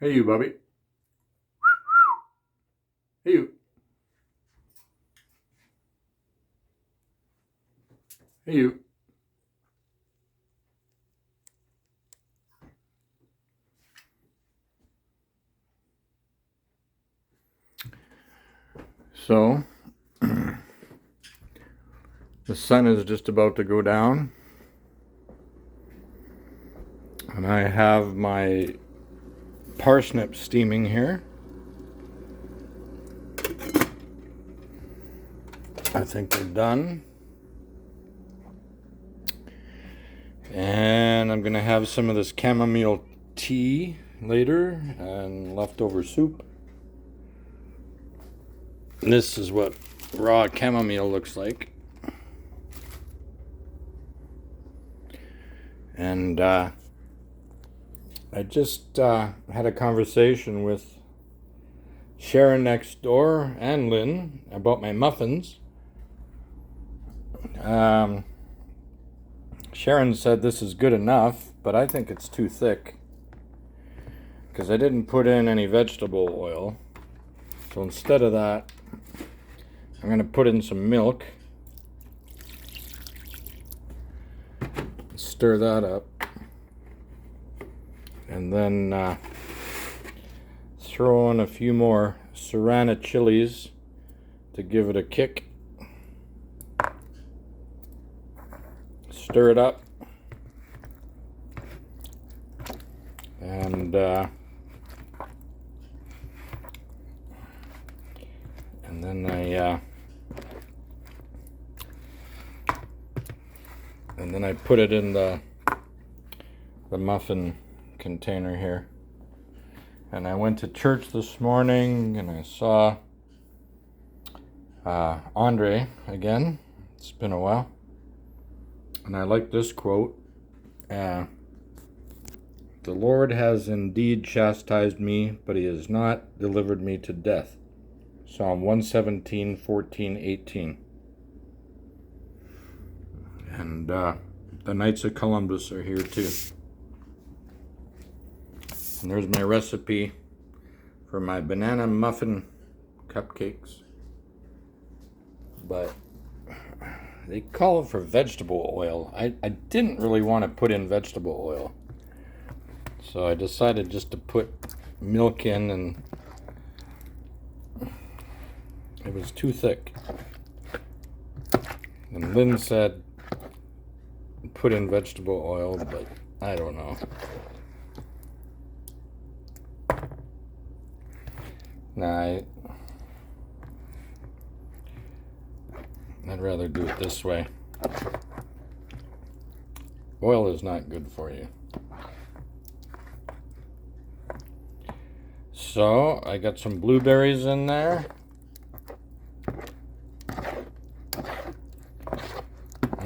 Hey you, Bubby. Hey you. Hey you. So, the sun is just about to go down. And I have my parsnips steaming here. I think they're done. And I'm going to have some of this chamomile tea later and leftover soup. This is what raw chamomile looks like. And I just had a conversation with Sharon next door and Lynn about my muffins. Sharon said this is good enough, but I think it's too thick because I didn't put in any vegetable oil. So instead of that, I'm going to put in some milk, stir that up, and then throw in a few more serrano chilies to give it a kick. Stir it up, and then I put it in the muffin container here. And I went to church this morning and I saw Andre again. It's been a while. And I like this quote. The Lord has indeed chastised me, but he has not delivered me to death. Psalm 117, 14, 18. And the Knights of Columbus are here too. And there's my recipe for my banana muffin cupcakes. But they call it for vegetable oil. I didn't really want to put in vegetable oil. So I decided just to put milk in, and it was too thick. And Lynn said put in vegetable oil, but I don't know. Nah, I'd rather do it this way. Oil is not good for you. So I got some blueberries in there.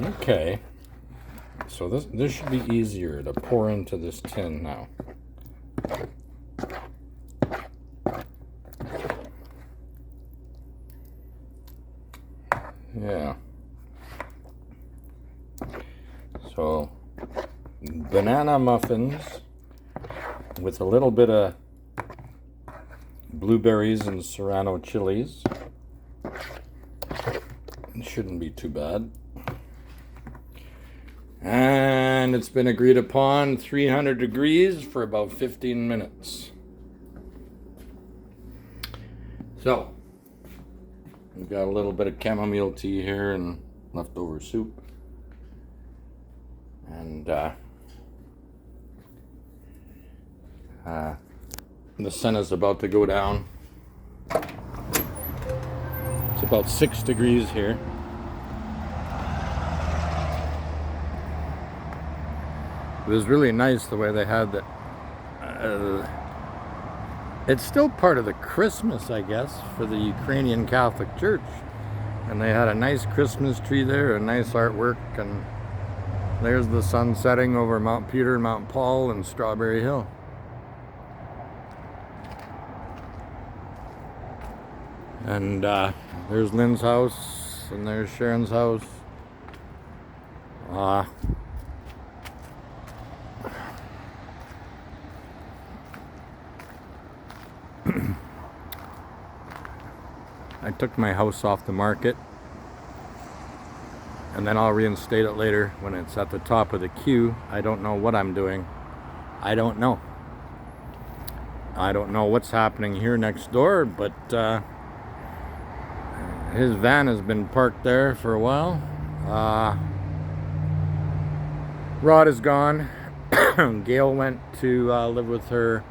Okay. So this should be easier to pour into this tin now. Yeah. So banana muffins with a little bit of blueberries and serrano chilies. It shouldn't be too bad. And it's been agreed upon 300 degrees for about 15 minutes. So we've got a little bit of chamomile tea here and leftover soup. And the sun is about to go down. It's about 6 degrees here. It was really nice the way they had that. It's still part of the Christmas, I guess, for the Ukrainian Catholic Church. And they had a nice Christmas tree there, a nice artwork, and there's the sun setting over Mount Peter, Mount Paul, and Strawberry Hill. And there's Lynn's house, and there's Sharon's house. took my house off the market, and then I'll reinstate it later when it's at the top of the queue. I don't know what I'm doing. I don't know. I don't know what's happening here next door, but his van has been parked there for a while. Rod is gone. Gail went to live with her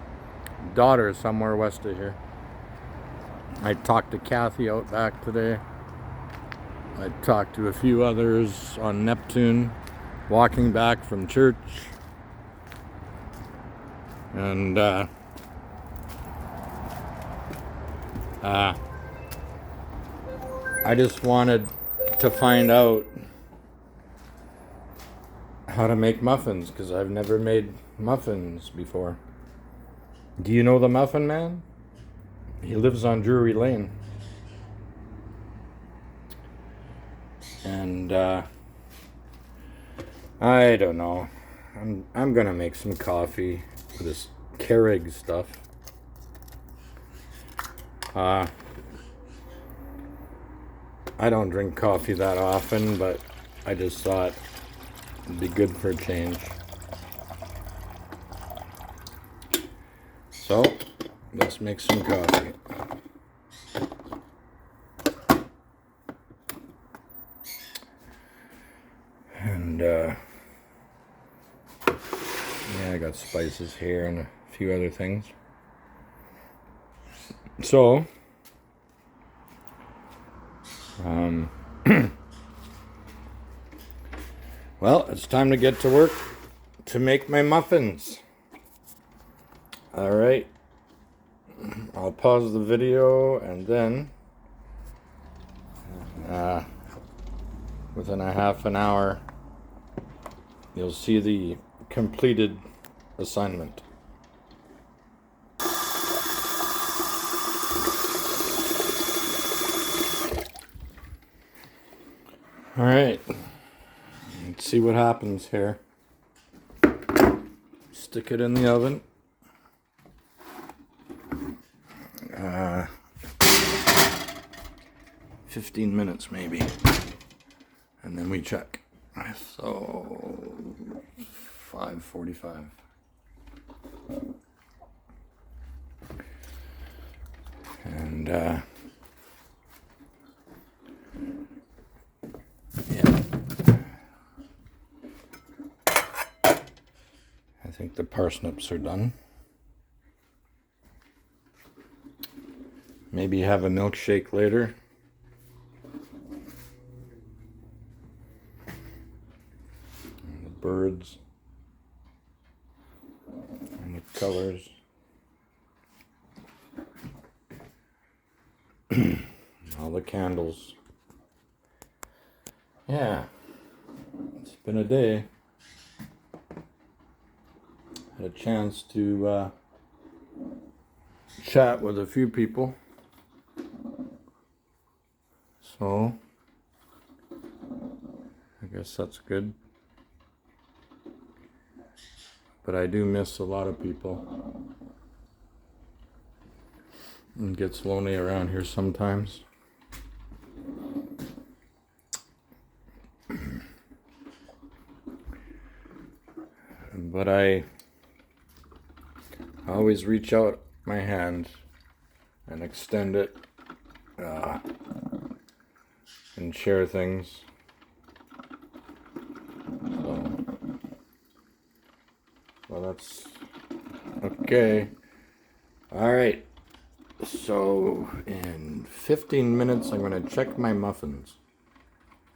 daughter somewhere west of here. I talked to Kathy out back today. I talked to a few others on Neptune walking back from church. And I just wanted to find out how to make muffins, because I've never made muffins before. Do you know the Muffin Man? He lives on Drury Lane. And I don't know. I'm gonna make some coffee with this Keurig stuff. I don't drink coffee that often, but I just thought it'd be good for a change. So, let's make some coffee. And, yeah, I got spices here and a few other things. So, well, it's time to get to work to make my muffins. All right, I'll pause the video, and then within a half an hour, you'll see the completed assignment. All right, let's see what happens here. Stick it in the oven. 15 minutes maybe, and then we check. So 5:45. And yeah, I think the parsnips are done. Maybe have a milkshake later. And the birds and the colors. All the candles. Yeah, it's been a day. Had a chance to chat with a few people. So, I guess that's good. But I do miss a lot of people. It gets lonely around here sometimes. But I always reach out my hand and extend it and share things. So, well, that's okay. All right. So in 15 minutes, I'm going to check my muffins.